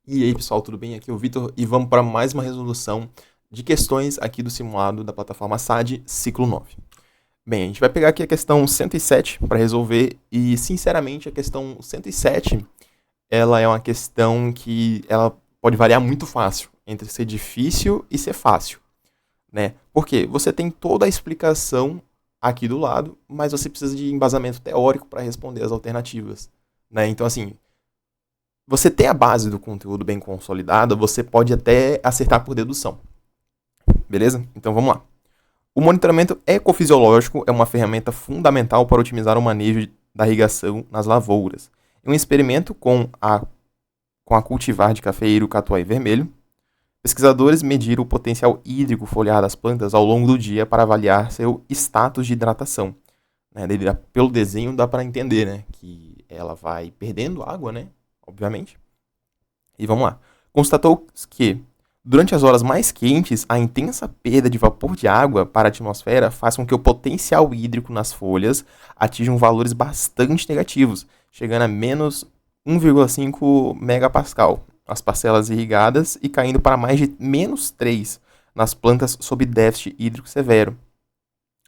E aí, pessoal, tudo bem? Aqui é o Vitor e vamos para mais uma resolução de questões aqui do simulado da plataforma SAD, ciclo 9. Bem, a gente vai pegar aqui a questão 107 para resolver e, sinceramente, a questão 107, ela é uma questão que ela pode variar muito fácil entre ser difícil e ser fácil, né? Porque você tem toda a explicação aqui do lado, mas você precisa de embasamento teórico para responder as alternativas, né? Então, assim, você tem a base do conteúdo bem consolidada, você pode até acertar por dedução. Beleza? Então vamos lá. O monitoramento ecofisiológico é uma ferramenta fundamental para otimizar o manejo da irrigação nas lavouras. Em um experimento com a cultivar de cafeiro catuai vermelho, pesquisadores mediram o potencial hídrico foliar das plantas ao longo do dia para avaliar seu status de hidratação. Né? Pelo desenho dá para entender, né, que ela vai perdendo água, né, obviamente. E vamos lá. Constatou que, durante as horas mais quentes, a intensa perda de vapor de água para a atmosfera faz com que o potencial hídrico nas folhas atinjam valores bastante negativos, chegando a menos 1,5 megapascal as parcelas irrigadas e caindo para mais de menos 3 nas plantas sob déficit hídrico severo.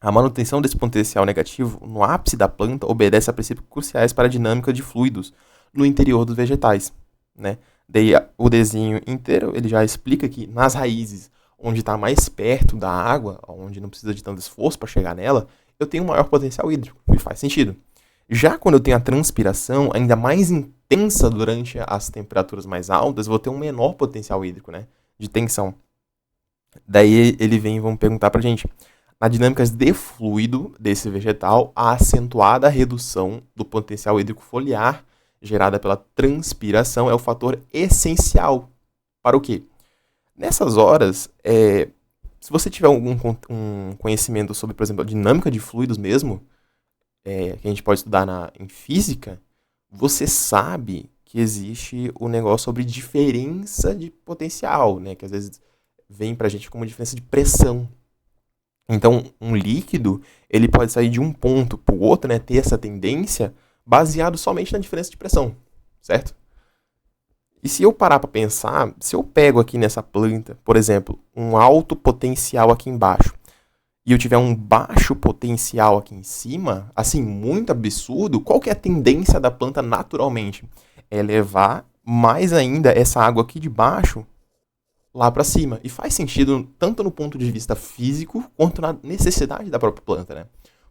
A manutenção desse potencial negativo no ápice da planta obedece a princípios cruciais para a dinâmica de fluidos no interior dos vegetais, né? Daí o desenho inteiro ele já explica que nas raízes, onde está mais perto da água, onde não precisa de tanto esforço para chegar nela, eu tenho um maior potencial hídrico, e faz sentido. Já quando eu tenho a transpiração ainda mais intensa durante as temperaturas mais altas, eu vou ter um menor potencial hídrico, né? De tensão. Daí ele vem e vão perguntar pra gente, na dinâmicas de fluido desse vegetal, a acentuada redução do potencial hídrico foliar gerada pela transpiração é o fator essencial para o quê? Nessas horas, se você tiver um conhecimento sobre, por exemplo, a dinâmica de fluidos mesmo, que a gente pode estudar em física, você sabe que existe o negócio sobre diferença de potencial, né? Que às vezes vem pra gente como diferença de pressão. Então, um líquido, ele pode sair de um ponto para o outro, né? Ter essa tendência baseado somente na diferença de pressão, certo? E se eu parar para pensar, se eu pego aqui nessa planta, por exemplo, um alto potencial aqui embaixo, e eu tiver um baixo potencial aqui em cima, assim, muito absurdo, qual que é a tendência da planta naturalmente? É levar mais ainda essa água aqui de baixo lá para cima. E faz sentido tanto no ponto de vista físico quanto na necessidade da própria planta, né?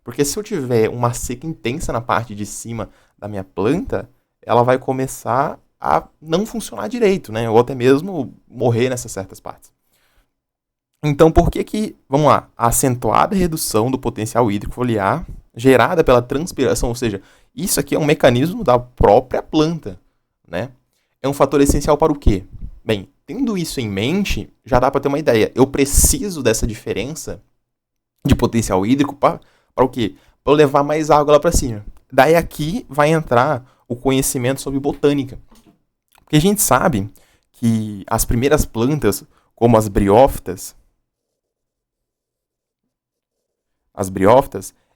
Porque se eu tiver uma seca intensa na parte de cima da minha planta, ela vai começar a não funcionar direito, né? Ou até mesmo morrer nessas certas partes. Então, por que, vamos lá, a acentuada redução do potencial hídrico foliar gerada pela transpiração, ou seja, isso aqui é um mecanismo da própria planta, né? É um fator essencial para o quê? Bem, tendo isso em mente, já dá para ter uma ideia. Eu preciso dessa diferença de potencial hídrico para o quê? Para eu levar mais água lá para cima. Daí aqui vai entrar o conhecimento sobre botânica. Porque a gente sabe que as primeiras plantas, como as briófitas,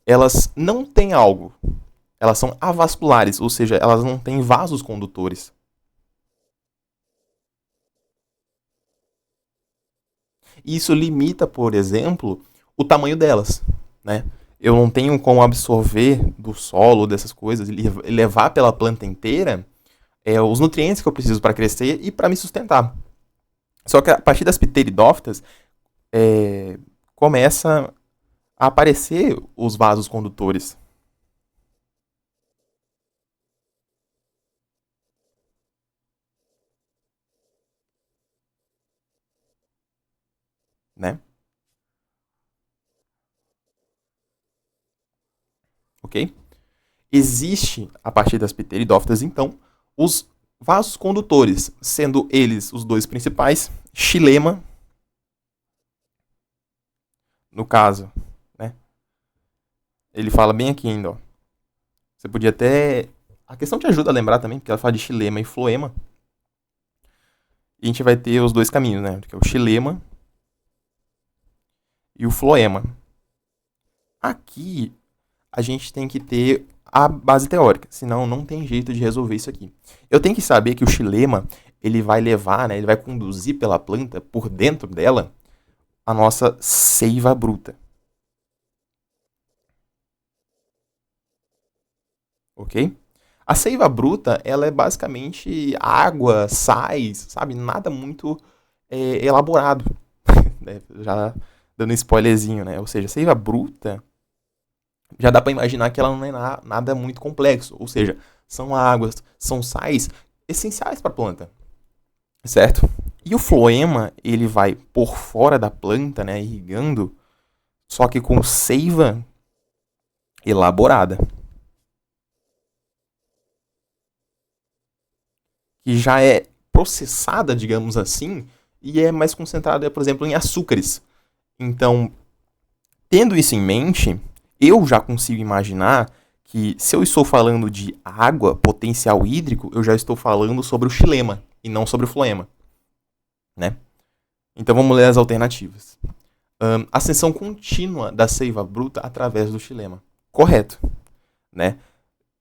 elas não têm algo. Elas são avasculares, ou seja, elas não têm vasos condutores. E isso limita, por exemplo, o tamanho delas, né? Eu não tenho como absorver do solo, dessas coisas, e levar pela planta inteira os nutrientes que eu preciso para crescer e para me sustentar. Só que a partir das pteridófitas, é, começa a aparecer os vasos condutores, né? Ok? Existe, a partir das pteridófitas, então, os vasos condutores, sendo eles os dois principais, xilema, no caso, né? Ele fala bem aqui ainda, ó. Você podia até... A questão te ajuda a lembrar também, porque ela fala de xilema e floema. E a gente vai ter os dois caminhos, né? Que é o xilema e o floema. Aqui, a gente tem que ter a base teórica, senão não tem jeito de resolver isso aqui. Eu tenho que saber que o xilema ele vai levar, né, ele vai conduzir pela planta, por dentro dela, a nossa seiva bruta. Ok? A seiva bruta, ela é basicamente água, sais, sabe? Nada muito elaborado. Né? Já dando spoilerzinho, né? Ou seja, a seiva bruta, já dá para imaginar que ela não é nada muito complexo. Ou seja, são águas, são sais essenciais para a planta, certo? E o floema, ele vai por fora da planta, né? Irrigando, só que com seiva elaborada. Que já é processada, digamos assim, e é mais concentrada, por exemplo, em açúcares. Então, tendo isso em mente, eu já consigo imaginar que se eu estou falando de água, potencial hídrico, eu já estou falando sobre o xilema e não sobre o floema, né? Então vamos ler as alternativas. Ascensão contínua da seiva bruta através do xilema. Correto, né?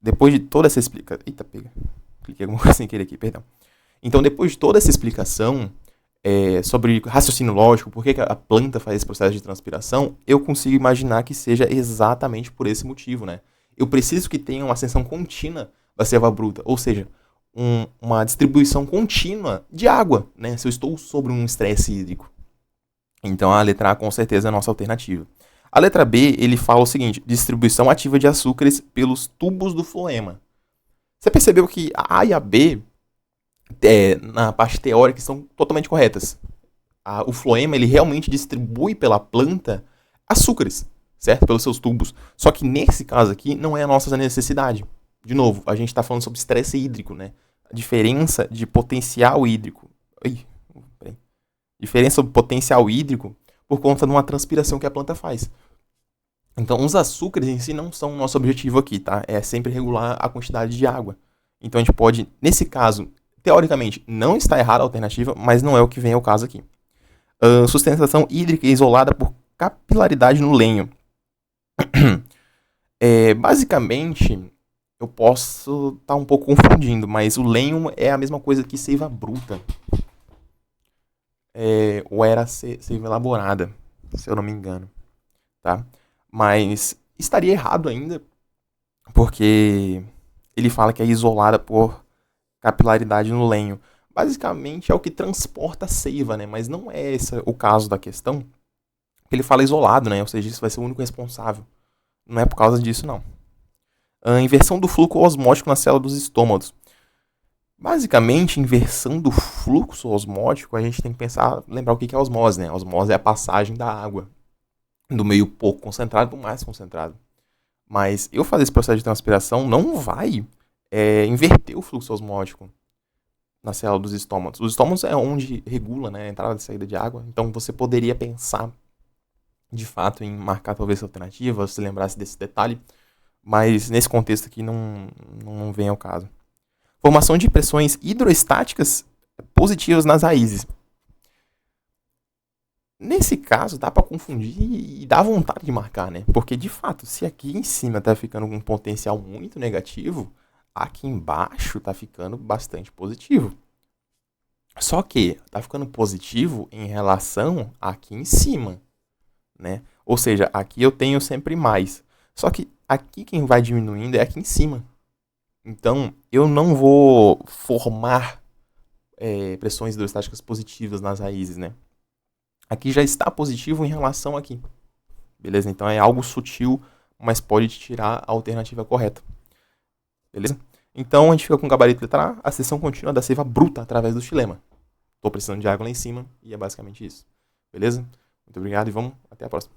Depois de toda essa explicação... Eita, pega. Cliquei alguma coisa sem querer aqui, perdão. Então, depois de toda essa explicação sobre raciocínio lógico, por que a planta faz esse processo de transpiração, eu consigo imaginar que seja exatamente por esse motivo, né? Eu preciso que tenha uma ascensão contínua da seiva bruta, ou seja, uma distribuição contínua de água, né? Se eu estou sobre um estresse hídrico. Então, a letra A com certeza é a nossa alternativa. A letra B, ele fala o seguinte, distribuição ativa de açúcares pelos tubos do floema. Você percebeu que a A e a B, na parte teórica, estão totalmente corretas. O floema, ele realmente distribui pela planta açúcares, certo? Pelos seus tubos. Só que nesse caso aqui, não é a nossa necessidade. De novo, a gente está falando sobre estresse hídrico, né? A diferença de potencial hídrico. Diferença sobre potencial hídrico por conta de uma transpiração que a planta faz. Então, os açúcares em si não são o nosso objetivo aqui, tá? É sempre regular a quantidade de água. Então, a gente pode, nesse caso, teoricamente, não está errada a alternativa, mas não é o que vem ao caso aqui. Sustentação hídrica isolada por capilaridade no lenho. Basicamente, eu posso estar um pouco confundindo, mas o lenho é a mesma coisa que seiva bruta. Ou era seiva elaborada, se eu não me engano. Tá? Mas estaria errado ainda, porque ele fala que é isolada por capilaridade no lenho. Basicamente é o que transporta a seiva, né? Mas não é esse o caso da questão. Ele fala isolado, né? Ou seja, isso vai ser o único responsável. Não é por causa disso, não. A inversão do fluxo osmótico na célula dos estômagos. Basicamente, inversão do fluxo osmótico, a gente tem que pensar, lembrar o que é a osmose, né? A osmose é a passagem da água do meio pouco concentrado para o mais concentrado. Mas eu fazer esse processo de transpiração não vai inverter o fluxo osmótico na célula dos estômagos. Os estômagos é onde regula, né, a entrada e saída de água. Então você poderia pensar, de fato, em marcar talvez alternativa, se lembrasse desse detalhe. Mas nesse contexto aqui não vem ao caso. Formação de pressões hidroestáticas positivas nas raízes. Nesse caso, dá para confundir e dá vontade de marcar, né? Porque, de fato, se aqui em cima tá ficando com um potencial muito negativo, aqui embaixo tá ficando bastante positivo. Só que tá ficando positivo em relação aqui em cima, né? Ou seja, aqui eu tenho sempre mais. Só que aqui quem vai diminuindo é aqui em cima. Então, eu não vou formar pressões hidrostáticas positivas nas raízes, né? Aqui já está positivo em relação aqui. Beleza? Então é algo sutil, mas pode te tirar a alternativa correta. Beleza? Então a gente fica com o gabarito letra A, a seção contínua da seiva bruta através do xilema. Estou precisando de água lá em cima e é basicamente isso. Beleza? Muito obrigado e vamos até a próxima.